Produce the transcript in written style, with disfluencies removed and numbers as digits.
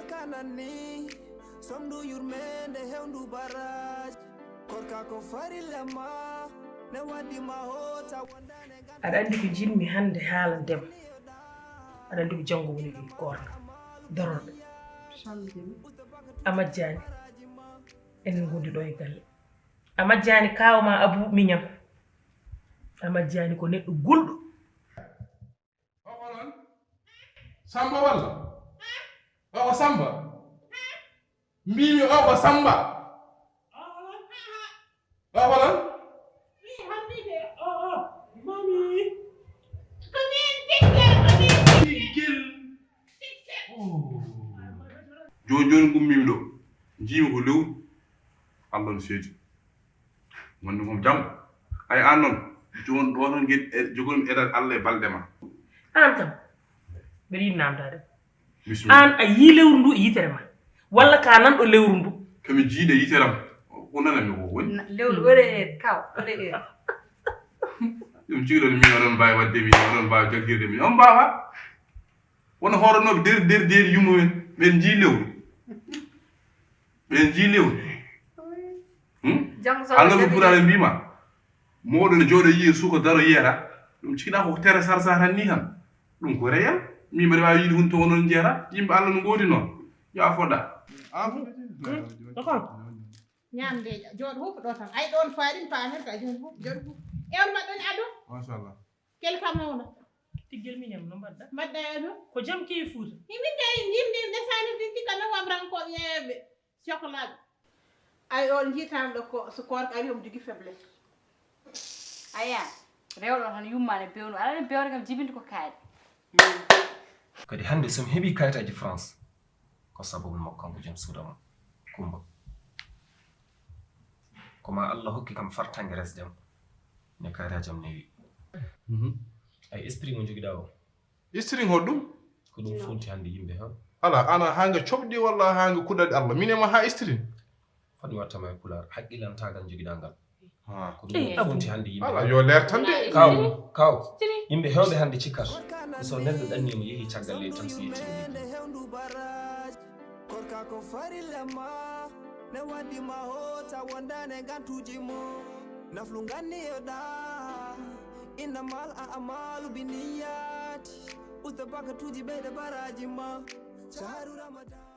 Koorka nani somdu yurmende hewndu baraj Koorka ko fari lema ne wadi mahota wandane aɗa andi ko jinmi hande haala ndema aɗa andi ko janngo woni ɗum Koorka dororɗo a majjani enen gondi ɗo e galle a majjani kawma Abou miñam a majjani ko neɗɗo gulɗo oɗon Samba walla o Samba mbimi o Samba o holon Tiggel joni gummimi ɗo jiimi ko lewru Allah no seedi wonde kom jam ay an noon joni ɗo ton jogomi eɗat Allah e balɗe ma an kam mbeɗa yiɗi namdade bismillah an a yii lewru ndu e yitere ma walla ka nanɗo lewru ndu komi jiiɗe yiteram ko nanami ko woni lewru ɗoɗe e kaw ɗoɗe e ɗum ciiɗon min oɗon mbawi wadde min oɗon mbawi jaggirde min on mbawa wono hooronoɓe der yumma men ɓen jii lewru ɓen jii lewru annabi ɓurare mbima moɗo ne jooɗo yiye suka daro yiyata ɗum cikiɗa ko tere sarsar tan ni tan ɗum ko reyal min mbaɗa wawi yiide hunde to onon jeera yimɓe Allah no goodi noon ya foɗɗa ñamde jooɗo fof ɗo tan ay ɗon farin paamen ka joni fof jooɗo fof ewr maɗɗon ado machallah Keleka mawna Tiggel miñam no mbaɗɗa mbaɗɗa ado ko jam kewi Fuuta min kay jimde desani fitika novembrankoɓe yeeɓe sohlaɓe ay on jiitanɗo ko so Koorka ari omo jogui faiblesse aya rewɗo tan yummane bewnu alani bewde kam jibinde ko kaari kadi hande somi heeɓi kayitaji France ko sababu makko kanko joom suuda mo Kumba koma Allah hokki kam fartange resdemo ne kayitaji am newi ay esprit mo joguiɗa o istring hoɗɗum ko ɗum fonti hande yimɓe hew ala ana hanga coɓɗi walla hanga kuɗaɗi Allah minema ha istring fami wattama e pulaar haqqilantagal joguiɗa ngal ha ko ɗum fonti hande yimɓe ala yo leer tan de kaw yimɓe hewɓe hande cikkat so neɗɗo ɗannimo yeehi caggal leydi tan so yettini hewndu baraj Koorka ko fari lema ne wadi mahota wandane gantuji mo naflu ganniyoɗa innamal a'malu biniyati usda bakatuji ɓeyde baraji ma shahru ramadan